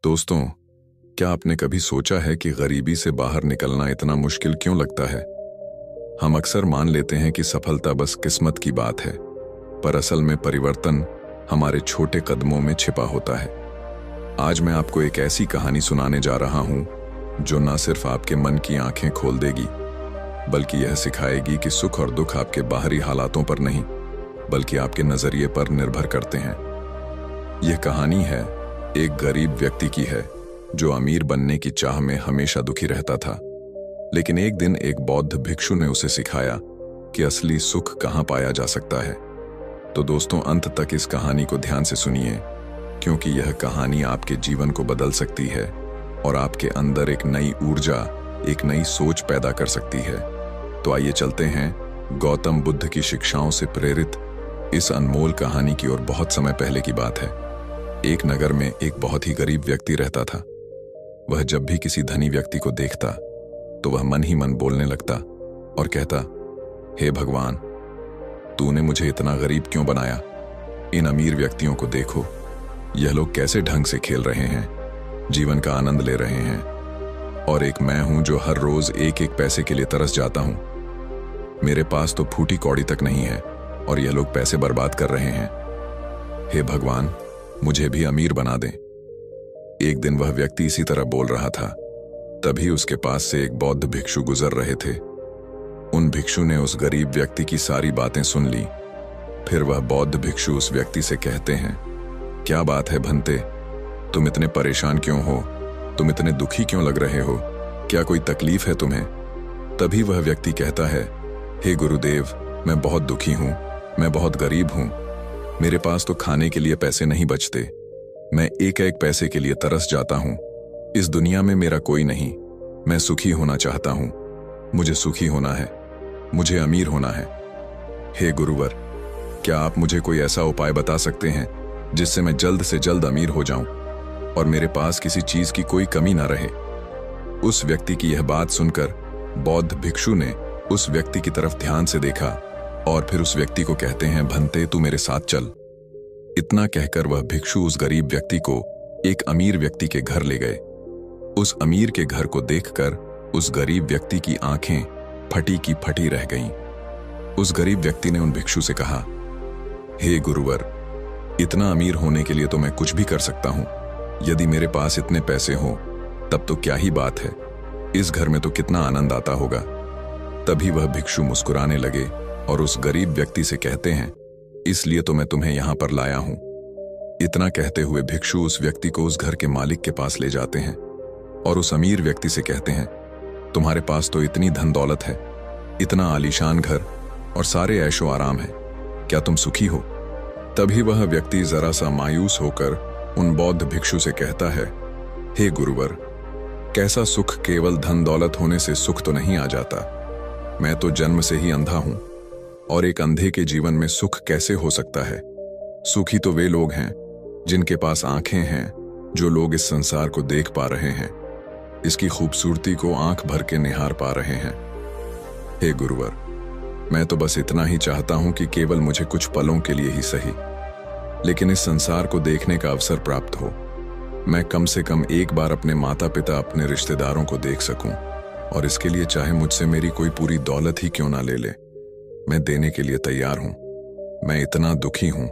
दोस्तों, क्या आपने कभी सोचा है कि गरीबी से बाहर निकलना इतना मुश्किल क्यों लगता है? हम अक्सर मान लेते हैं कि सफलता बस किस्मत की बात है, पर असल में परिवर्तन हमारे छोटे कदमों में छिपा होता है। आज मैं आपको एक ऐसी कहानी सुनाने जा रहा हूं जो न सिर्फ आपके मन की आंखें खोल देगी, बल्कि यह सिखाएगी कि सुख और दुख आपके बाहरी हालातों पर नहीं, बल्कि आपके नजरिए पर निर्भर करते हैं। यह कहानी है एक गरीब व्यक्ति की है जो अमीर बनने की चाह में हमेशा दुखी रहता था। लेकिन एक दिन एक बौद्ध भिक्षु ने उसे सिखाया कि असली सुख कहाँ पाया जा सकता है। तो दोस्तों, अंत तक इस कहानी को ध्यान से सुनिए, क्योंकि यह कहानी आपके जीवन को बदल सकती है और आपके अंदर एक नई ऊर्जा, एक नई सोच पैदा कर सकती है। तो आइए चलते हैं गौतम बुद्ध की शिक्षाओं से प्रेरित इस अनमोल कहानी की ओर। बहुत समय पहले की बात है। एक नगर में एक बहुत ही गरीब व्यक्ति रहता था। वह जब भी किसी धनी व्यक्ति को देखता तो वह मन ही मन बोलने लगता और कहता, हे भगवान, तूने मुझे इतना गरीब क्यों बनाया? इन अमीर व्यक्तियों को देखो, यह लोग कैसे ढंग से खेल रहे हैं, जीवन का आनंद ले रहे हैं, और एक मैं हूं जो हर रोज एक एक पैसे के लिए तरस जाता हूं। मेरे पास तो फूटी कौड़ी तक नहीं है और यह लोग पैसे बर्बाद कर रहे हैं। हे भगवान, मुझे भी अमीर बना दें। एक दिन वह व्यक्ति इसी तरह बोल रहा था। तभी उसके पास से एक बौद्ध भिक्षु गुजर रहे थे। उन भिक्षु ने उस गरीब व्यक्ति की सारी बातें सुन ली। फिर वह बौद्ध भिक्षु उस व्यक्ति से कहते हैं, क्या बात है भंते, तुम इतने परेशान क्यों हो? तुम इतने दुखी क्यों लग रहे हो? क्या कोई तकलीफ है तुम्हें? तभी वह व्यक्ति कहता है, हे गुरुदेव, मैं बहुत दुखी हूं, मैं बहुत गरीब हूं। मेरे पास तो खाने के लिए पैसे नहीं बचते। मैं एक एक पैसे के लिए तरस जाता हूं। इस दुनिया में मेरा कोई नहीं। मैं सुखी होना चाहता हूं। मुझे सुखी होना है, मुझे अमीर होना है। हे गुरुवर, क्या आप मुझे कोई ऐसा उपाय बता सकते हैं जिससे मैं जल्द से जल्द अमीर हो जाऊं और मेरे पास किसी चीज की कोई कमी ना रहे? उस व्यक्ति की यह बात सुनकर बौद्ध भिक्षु ने उस व्यक्ति की तरफ ध्यान से देखा और फिर उस व्यक्ति को कहते हैं, भंते, तू मेरे साथ चल। इतना कहकर वह भिक्षु उस गरीब व्यक्ति को एक अमीर व्यक्ति के घर ले गए। उस अमीर के घर को देखकर उस गरीब व्यक्ति की आंखें फटी की फटी रह गईं। उस गरीब व्यक्ति ने उन भिक्षु से कहा, हे गुरुवर, इतना अमीर होने के लिए तो मैं कुछ भी कर सकता हूं। यदि मेरे पास इतने पैसे हों तब तो क्या ही बात है, इस घर में तो कितना आनंद आता होगा। तभी वह भिक्षु मुस्कुराने लगे और उस गरीब व्यक्ति से कहते हैं, इसलिए तो मैं तुम्हें यहां पर लाया हूं। इतना कहते हुए भिक्षु उस व्यक्ति को उस घर के मालिक के पास ले जाते हैं और उस अमीर व्यक्ति से कहते हैं, तुम्हारे पास तो इतनी धन दौलत है, इतना आलीशान घर और सारे ऐशो आराम है, क्या तुम सुखी हो? तभी वह व्यक्ति जरा सा मायूस होकर उन बौद्ध भिक्षु से कहता है, हे गुरुवर, कैसा सुख केवल धन दौलत होने से सुख तो नहीं आ जाता। मैं तो जन्म से ही अंधा हूं और एक अंधे के जीवन में सुख कैसे हो सकता है? सुखी तो वे लोग हैं जिनके पास आंखें हैं, जो लोग इस संसार को देख पा रहे हैं, इसकी खूबसूरती को आंख भर के निहार पा रहे हैं। हे गुरुवर, मैं तो बस इतना ही चाहता हूं कि केवल मुझे कुछ पलों के लिए ही सही, लेकिन इस संसार को देखने का अवसर प्राप्त हो। मैं कम से कम एक बार अपने माता पिता, अपने रिश्तेदारों को देख सकूं, और इसके लिए चाहे मुझसे मेरी कोई पूरी दौलत ही क्यों ना ले ले, मैं देने के लिए तैयार हूं। मैं इतना दुखी हूं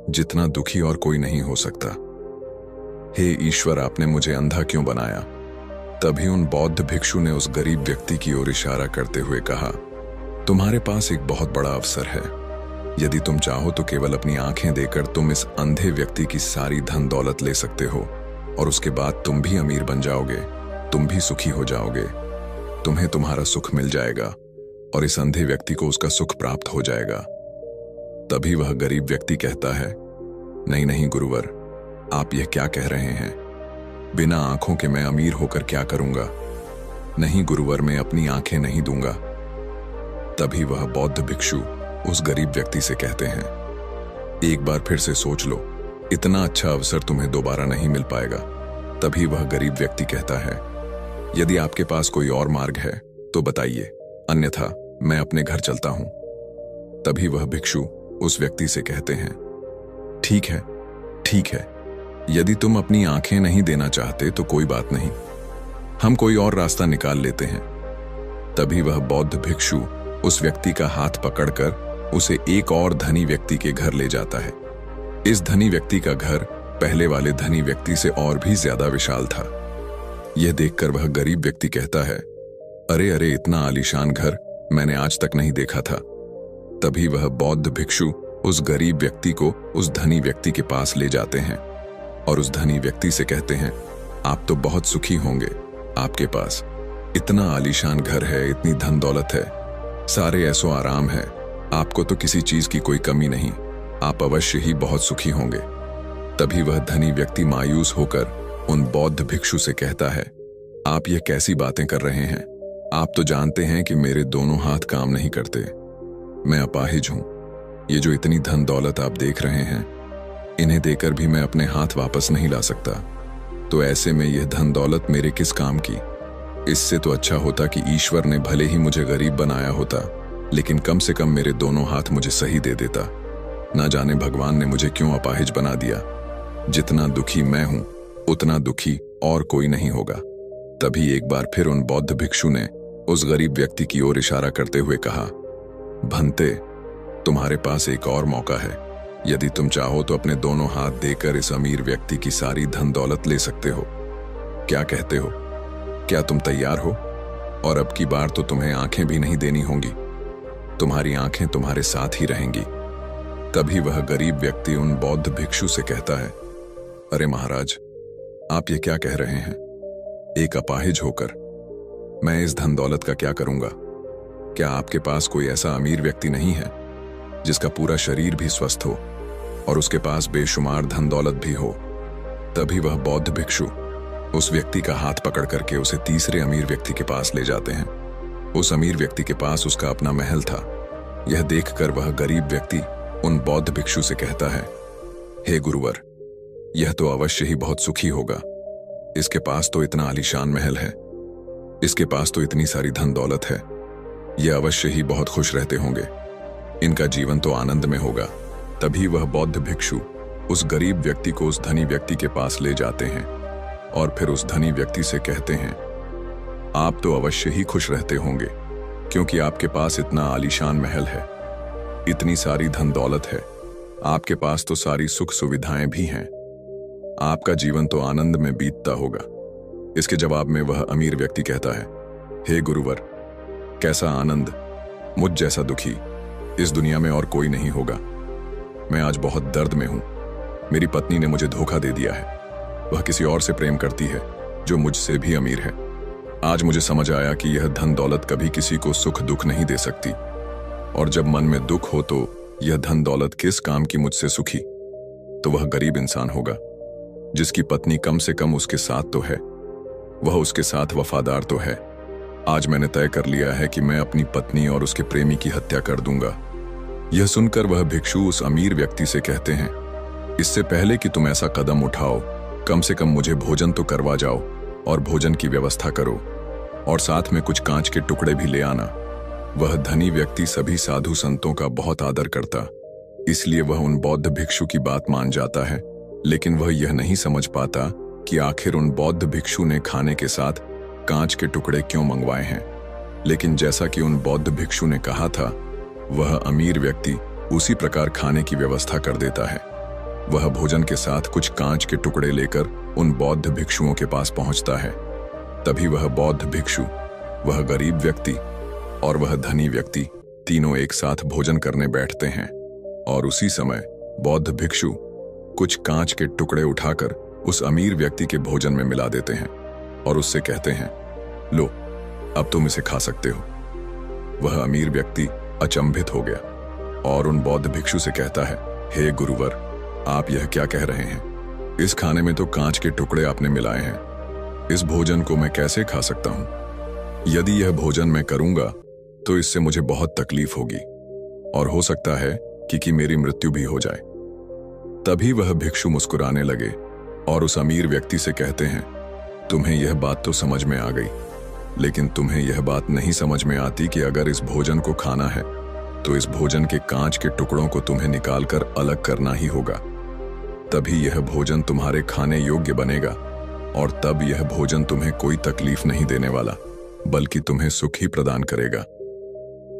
जितना दुखी और कोई नहीं हो सकता। हे ईश्वर, आपने मुझे अंधा क्यों बनाया? तभी उन बौद्ध भिक्षु ने उस गरीब व्यक्ति की ओर इशारा करते हुए कहा, तुम्हारे पास एक बहुत बड़ा अवसर है। यदि तुम चाहो तो केवल अपनी आंखें देकर तुम इस अंधे व्यक्ति की सारी धन दौलत ले सकते हो, और उसके बाद तुम भी अमीर बन जाओगे, तुम भी सुखी हो जाओगे। तुम्हें तुम्हारा सुख मिल जाएगा और इस अंधे व्यक्ति को उसका सुख प्राप्त हो जाएगा। तभी वह गरीब व्यक्ति कहता है, नहीं नहीं गुरुवर, आप यह क्या कह रहे हैं? बिना आंखों के मैं अमीर होकर क्या करूंगा? नहीं गुरुवर, मैं अपनी आंखें नहीं दूंगा। तभी वह बौद्ध भिक्षु उस गरीब व्यक्ति से कहते हैं, एक बार फिर से सोच लो, इतना अच्छा अवसर तुम्हें दोबारा नहीं मिल पाएगा। तभी वह गरीब व्यक्ति कहता है, यदि आपके पास कोई और मार्ग है तो बताइए, अन्यथा मैं अपने घर चलता हूं। तभी वह भिक्षु उस व्यक्ति से कहते हैं, ठीक है, यदि तुम अपनी आंखें नहीं देना चाहते तो कोई बात नहीं, हम कोई और रास्ता निकाल लेते हैं। तभी वह बौद्ध भिक्षु उस व्यक्ति का हाथ पकड़कर उसे एक और धनी व्यक्ति के घर ले जाता है। इस धनी व्यक्ति का घर पहले वाले धनी व्यक्ति से और भी ज्यादा विशाल था। यह देखकर वह गरीब व्यक्ति कहता है, अरे अरे, इतना आलीशान घर मैंने आज तक नहीं देखा था। तभी वह बौद्ध भिक्षु उस गरीब व्यक्ति को उस धनी व्यक्ति के पास ले जाते हैं और उस धनी व्यक्ति से कहते हैं, आप तो बहुत सुखी होंगे, आपके पास इतना आलीशान घर है, इतनी धन दौलत है, सारे ऐसो आराम है, आपको तो किसी चीज की कोई कमी नहीं, आप अवश्य ही बहुत सुखी होंगे। तभी वह धनी व्यक्ति मायूस होकर उन बौद्ध भिक्षु से कहता है, आप ये कैसी बातें कर रहे हैं? आप तो जानते हैं कि मेरे दोनों हाथ काम नहीं करते, मैं अपाहिज हूं। ये जो इतनी धन दौलत आप देख रहे हैं, इन्हें देकर भी मैं अपने हाथ वापस नहीं ला सकता, तो ऐसे में यह धन दौलत मेरे किस काम की? इससे तो अच्छा होता कि ईश्वर ने भले ही मुझे गरीब बनाया होता, लेकिन कम से कम मेरे दोनों हाथ मुझे सही दे देता। ना जाने भगवान ने मुझे क्यों अपाहिज बना दिया। जितना दुखी मैं हूं, उतना दुखी और कोई नहीं होगा। तभी एक बार फिर उन बौद्ध भिक्षु ने उस गरीब व्यक्ति की ओर इशारा करते हुए कहा, भंते, तुम्हारे पास एक और मौका है। यदि तुम चाहो तो अपने दोनों हाथ देकर इस अमीर व्यक्ति की सारी धन दौलत ले सकते हो। क्या कहते हो? क्या तुम तैयार हो? और अब की बार तो तुम्हें आंखें भी नहीं देनी होंगी, तुम्हारी आंखें तुम्हारे साथ ही रहेंगी। तभी वह गरीब व्यक्ति उन बौद्ध भिक्षु से कहता है, अरे महाराज, आप ये क्या कह रहे हैं? एक अपाहिज होकर मैं इस धन दौलत का क्या करूंगा? क्या आपके पास कोई ऐसा अमीर व्यक्ति नहीं है जिसका पूरा शरीर भी स्वस्थ हो और उसके पास बेशुमार धन दौलत भी हो? तभी वह बौद्ध भिक्षु उस व्यक्ति का हाथ पकड़ करके उसे तीसरे अमीर व्यक्ति के पास ले जाते हैं। उस अमीर व्यक्ति के पास उसका अपना महल था। यह देखकर वह गरीब व्यक्ति उन बौद्ध भिक्षु से कहता है, हे गुरुवर, यह तो अवश्य ही बहुत सुखी होगा। इसके पास तो इतना आलीशान महल है, इसके पास तो इतनी सारी धन दौलत है, यह अवश्य ही बहुत खुश रहते होंगे, इनका जीवन तो आनंद में होगा। तभी वह बौद्ध भिक्षु उस गरीब व्यक्ति को उस धनी व्यक्ति के पास ले जाते हैं और फिर उस धनी व्यक्ति से कहते हैं, आप तो अवश्य ही खुश रहते होंगे, क्योंकि आपके पास इतना आलीशान महल है, इतनी सारी धन दौलत है, आपके पास तो सारी सुख सुविधाएं भी हैं, आपका जीवन तो आनंद में बीतता होगा। इसके जवाब में वह अमीर व्यक्ति कहता है, हे गुरुवर, कैसा आनंद, मुझ जैसा दुखी इस दुनिया में और कोई नहीं होगा। मैं आज बहुत दर्द में हूं। मेरी पत्नी ने मुझे धोखा दे दिया है, वह किसी और से प्रेम करती है जो मुझसे भी अमीर है। आज मुझे समझ आया कि यह धन दौलत कभी किसी को सुख दुख नहीं दे सकती, और जब मन में दुख हो तो यह धन दौलत किस काम की मुझसे सुखी? तो वह गरीब इंसान होगा जिसकी पत्नी कम से कम उसके साथ तो है, वह उसके साथ वफादार तो है। आज मैंने तय कर लिया है कि मैं अपनी पत्नी और उसके प्रेमी की हत्या कर दूंगा। यह सुनकर वह भिक्षु उस अमीर व्यक्ति से कहते हैं, इससे पहले कि तुम ऐसा कदम उठाओ, कम से कम मुझे भोजन तो करवा जाओ और भोजन की व्यवस्था करो, और साथ में कुछ कांच के टुकड़े भी ले आना। वह धनी व्यक्ति सभी साधु संतों का बहुत आदर करता, इसलिए वह उन बौद्ध भिक्षु की बात मान जाता है। लेकिन वह यह नहीं समझ पाता कि आखिर उन बौद्ध भिक्षु ने खाने के साथ कांच के टुकड़े क्यों मंगवाए हैं। लेकिन जैसा कि उन बौद्ध भिक्षु ने कहा था, वह अमीर व्यक्ति उसी प्रकार खाने की व्यवस्था कर देता है। वह भोजन के साथ कुछ कांच के टुकड़े लेकर उन बौद्ध भिक्षुओं के पास पहुंचता है। तभी वह बौद्ध भिक्षु, वह गरीब व्यक्ति और वह धनी व्यक्ति तीनों एक साथ भोजन करने बैठते हैं, और उसी समय बौद्ध भिक्षु कुछ कांच के टुकड़े उठाकर उस अमीर व्यक्ति के भोजन में मिला देते हैं और उससे कहते हैं, लो, अब तुम इसे खा सकते हो। वह अमीर व्यक्ति अचंभित हो गया और उन बौद्ध भिक्षु से कहता है, हे गुरुवर, आप यह क्या कह रहे हैं? इस खाने में तो कांच के टुकड़े आपने मिलाए हैं, इस भोजन को मैं कैसे खा सकता हूं? यदि यह भोजन मैं करूंगा तो इससे मुझे बहुत तकलीफ होगी और हो सकता है कि मेरी मृत्यु भी हो जाए। तभी वह भिक्षु मुस्कुराने लगे और उस अमीर व्यक्ति से कहते हैं, तुम्हें यह बात तो समझ में आ गई, लेकिन तुम्हें यह बात नहीं समझ में आती कि अगर इस भोजन को खाना है तो इस भोजन के कांच के टुकड़ों को तुम्हें निकालकर अलग करना ही होगा। तभी यह भोजन तुम्हारे खाने योग्य बनेगा, और तब यह भोजन तुम्हें कोई तकलीफ नहीं देने वाला, बल्कि तुम्हें सुख ही प्रदान करेगा।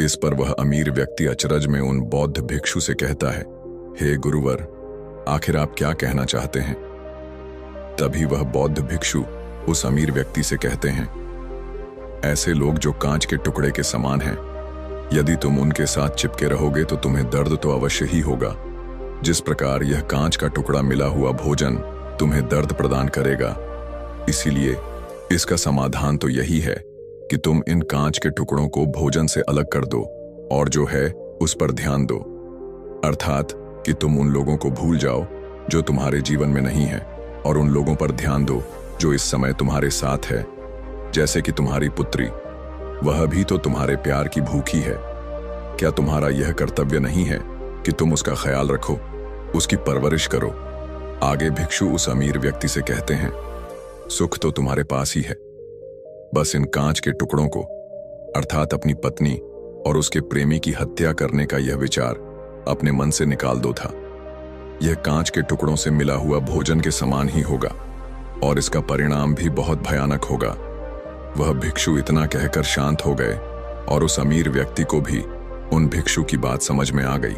इस पर वह अमीर व्यक्ति अचरज में उन बौद्ध भिक्षु से कहता है, हे गुरुवर, आखिर आप क्या कहना चाहते हैं? तभी वह बौद्ध भिक्षु उस अमीर व्यक्ति से कहते हैं, ऐसे लोग जो कांच के टुकड़े के समान हैं, यदि तुम उनके साथ चिपके रहोगे तो तुम्हें दर्द तो अवश्य ही होगा। जिस प्रकार यह कांच का टुकड़ा मिला हुआ भोजन तुम्हें दर्द प्रदान करेगा, इसीलिए इसका समाधान तो यही है कि तुम इन कांच के टुकड़ों को भोजन से अलग कर दो और जो है उस पर ध्यान दो, अर्थात कि तुम उन लोगों को भूल जाओ जो तुम्हारे जीवन में नहीं है और उन लोगों पर ध्यान दो जो इस समय तुम्हारे साथ है, जैसे कि तुम्हारी पुत्री, वह भी तो तुम्हारे प्यार की भूखी है। क्या तुम्हारा यह कर्तव्य नहीं है कि तुम उसका ख्याल रखो, उसकी परवरिश करो? आगे भिक्षु उस अमीर व्यक्ति से कहते हैं, सुख तो तुम्हारे पास ही है, बस इन कांच के टुकड़ों को, अर्थात अपनी पत्नी और उसके प्रेमी की हत्या करने का यह विचार अपने मन से निकाल दो था। यह कांच के टुकड़ों से मिला हुआ भोजन के समान ही होगा और इसका परिणाम भी बहुत भयानक होगा। वह भिक्षु इतना कहकर शांत हो गए और उस अमीर व्यक्ति को भी उन भिक्षु की बात समझ में आ गई।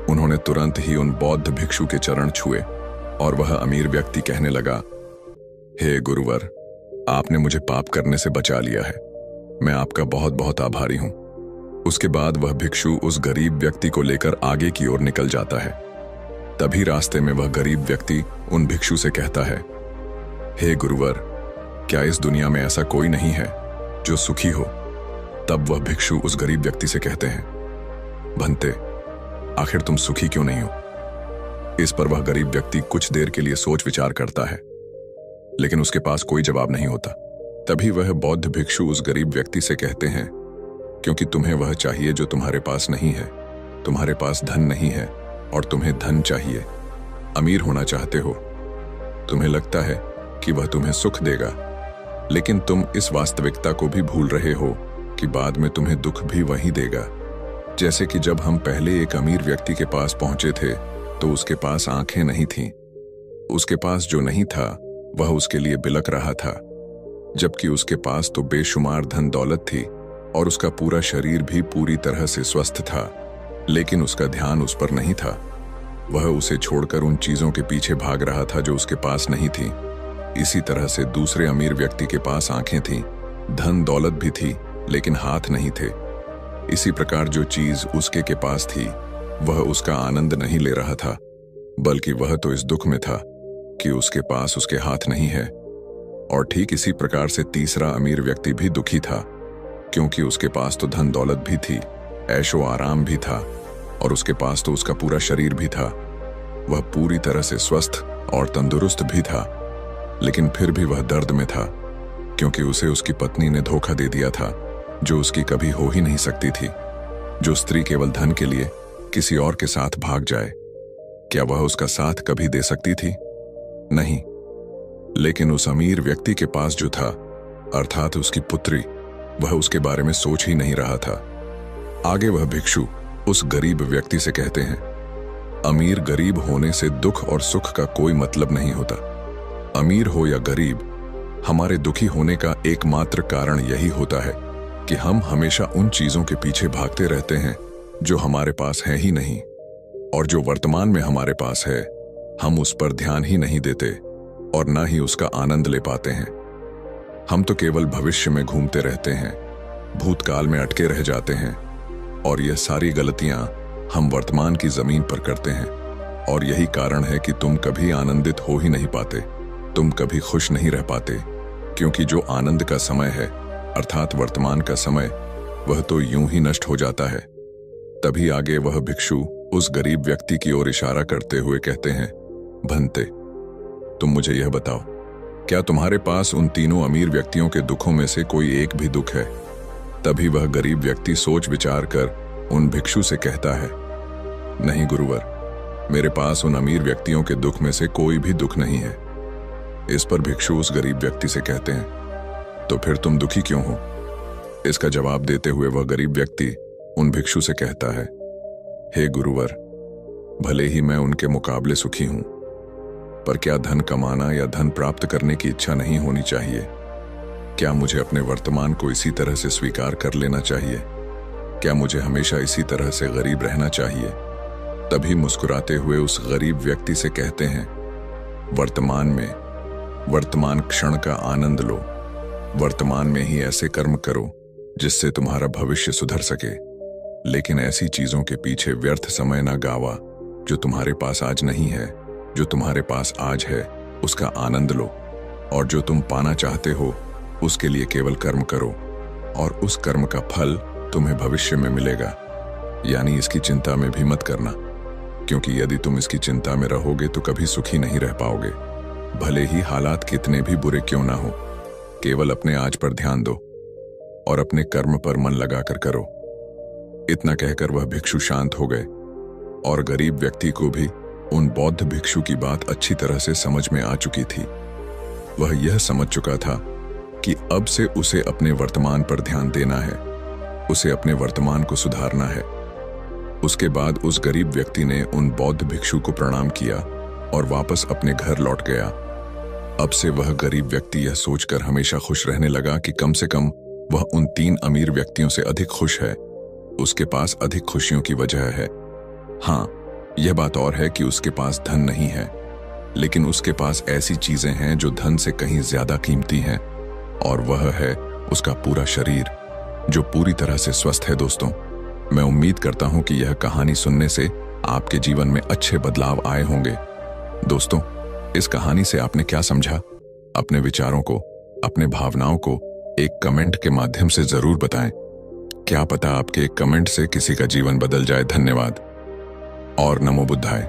उन्होंने तुरंत ही उन बौद्ध भिक्षु के चरण छुए और वह अमीर व्यक्ति कहने लगा, हे गुरुवर, आपने मुझे पाप करने से बचा लिया है, मैं आपका बहुत बहुत आभारी हूं। उसके बाद वह भिक्षु उस गरीब व्यक्ति को लेकर आगे की ओर निकल जाता है। तभी रास्ते में वह गरीब व्यक्ति उन भिक्षु से कहता है, हे गुरुवर, क्या इस दुनिया में ऐसा कोई नहीं है जो सुखी हो? तब वह भिक्षु उस गरीब व्यक्ति से कहते हैं, भंते, आखिर तुम सुखी क्यों नहीं हो? इस पर वह गरीब व्यक्ति कुछ देर के लिए सोच विचार करता है, लेकिन उसके पास कोई जवाब नहीं होता। तभी वह बौद्ध भिक्षु उस गरीब व्यक्ति से कहते हैं, क्योंकि तुम्हें वह चाहिए जो तुम्हारे पास नहीं है, तुम्हारे पास धन नहीं है और तुम्हें धन चाहिए, अमीर होना चाहते हो। तुम्हें लगता है कि वह तुम्हें सुख देगा, लेकिन तुम इस वास्तविकता को भी भूल रहे हो कि बाद में तुम्हें दुख भी वही देगा। जैसे कि जब हम पहले एक अमीर व्यक्ति के पास पहुंचे थे तो उसके पास आंखें नहीं थीं। उसके पास जो नहीं था वह उसके लिए बिलक रहा था, जबकि उसके पास तो बेशुमार धन दौलत थी और उसका पूरा शरीर भी पूरी तरह से स्वस्थ था, लेकिन उसका ध्यान उस पर नहीं था। वह उसे छोड़कर उन चीजों के पीछे भाग रहा था जो उसके पास नहीं थी। इसी तरह से दूसरे अमीर व्यक्ति के पास आंखें थीं, धन दौलत भी थी, लेकिन हाथ नहीं थे। इसी प्रकार जो चीज उसके के पास थी वह उसका आनंद नहीं ले रहा था, बल्कि वह तो इस दुख में था कि उसके पास उसके हाथ नहीं है। और ठीक इसी प्रकार से तीसरा अमीर व्यक्ति भी दुखी था, क्योंकि उसके पास तो धन दौलत भी थी, ऐशो आराम भी था और उसके पास तो उसका पूरा शरीर भी था। वह पूरी तरह से स्वस्थ और तंदुरुस्त भी था, लेकिन फिर भी वह दर्द में था, क्योंकि उसे उसकी पत्नी ने धोखा दे दिया था, जो उसकी कभी हो ही नहीं सकती थी। जो स्त्री केवल धन के लिए किसी और के साथ भाग जाए, क्या वह उसका साथ कभी दे सकती थी? नहीं। लेकिन उस अमीर व्यक्ति के पास जो था, अर्थात उसकी पुत्री, वह उसके बारे में सोच ही नहीं रहा था। आगे वह भिक्षु उस गरीब व्यक्ति से कहते हैं, अमीर गरीब होने से दुख और सुख का कोई मतलब नहीं होता। अमीर हो या गरीब, हमारे दुखी होने का एकमात्र कारण यही होता है कि हम हमेशा उन चीजों के पीछे भागते रहते हैं जो हमारे पास है ही नहीं, और जो वर्तमान में हमारे पास है हम उस पर ध्यान ही नहीं देते और ना ही उसका आनंद ले पाते हैं। हम तो केवल भविष्य में घूमते रहते हैं, भूतकाल में अटके रह जाते हैं, और यह सारी गलतियां हम वर्तमान की जमीन पर करते हैं। और यही कारण है कि तुम कभी आनंदित हो ही नहीं पाते, तुम कभी खुश नहीं रह पाते, क्योंकि जो आनंद का समय है, अर्थात वर्तमान का समय, वह तो यूं ही नष्ट हो जाता है। तभी आगे वह भिक्षु उस गरीब व्यक्ति की ओर इशारा करते हुए कहते हैं, भंते, तुम मुझे यह बताओ, क्या तुम्हारे पास उन तीनों अमीर व्यक्तियों के दुखों में से कोई एक भी दुख है? तभी वह गरीब व्यक्ति सोच विचार कर उन भिक्षु से कहता है, नहीं गुरुवर, मेरे पास उन अमीर व्यक्तियों के दुख में से कोई भी दुख नहीं है। इस पर भिक्षु उस गरीब व्यक्ति से कहते हैं, तो फिर तुम दुखी क्यों हो? इसका जवाब देते हुए वह गरीब व्यक्ति उन भिक्षु से कहता है, हे गुरुवर, भले ही मैं उनके मुकाबले सुखी हूं, पर क्या धन कमाना या धन प्राप्त करने की इच्छा नहीं होनी चाहिए? क्या मुझे अपने वर्तमान को इसी तरह से स्वीकार कर लेना चाहिए? क्या मुझे हमेशा इसी तरह से गरीब रहना चाहिए? तभी मुस्कुराते हुए उस गरीब व्यक्ति से कहते हैं, वर्तमान क्षण का आनंद लो। वर्तमान में ही ऐसे कर्म करो जिससे तुम्हारा भविष्य सुधर सके। लेकिन ऐसी चीजों के पीछे व्यर्थ समय ना गावा जो तुम्हारे पास आज नहीं है। जो तुम्हारे पास आज है उसका आनंद लो, और जो तुम पाना चाहते हो उसके लिए केवल कर्म करो, और उस कर्म का फल तुम्हें भविष्य में मिलेगा। यानी इसकी चिंता में भी मत करना, क्योंकि यदि तुम इसकी चिंता में रहोगे तो कभी सुखी नहीं रह पाओगे। भले ही हालात कितने भी बुरे क्यों ना हो, केवल अपने आज पर ध्यान दो और अपने कर्म पर मन लगाकर करो। इतना कहकर वह भिक्षु शांत हो गए, और गरीब व्यक्ति को भी उन बौद्ध भिक्षु की बात अच्छी तरह से समझ में आ चुकी थी। वह यह समझ चुका था कि अब से उसे अपने वर्तमान पर ध्यान देना है, उसे अपने वर्तमान को सुधारना है। उसके बाद उस गरीब व्यक्ति ने उन बौद्ध भिक्षु को प्रणाम किया और वापस अपने घर लौट गया। अब से वह गरीब व्यक्ति यह सोचकर हमेशा खुश रहने लगा कि कम से कम वह उन 3 अमीर व्यक्तियों से अधिक खुश है। उसके पास अधिक खुशियों की वजह है। हाँ, यह बात और है कि उसके पास धन नहीं है, लेकिन उसके पास ऐसी चीजें हैं जो धन से कहीं ज्यादा कीमती हैं, और वह है उसका पूरा शरीर, जो पूरी तरह से स्वस्थ है। दोस्तों, मैं उम्मीद करता हूं कि यह कहानी सुनने से आपके जीवन में अच्छे बदलाव आए होंगे। दोस्तों, इस कहानी से आपने क्या समझा? अपने विचारों को, अपने भावनाओं को एक कमेंट के माध्यम से जरूर बताएं। क्या पता आपके एक कमेंट से किसी का जीवन बदल जाए। धन्यवाद और नमो बुद्धाय।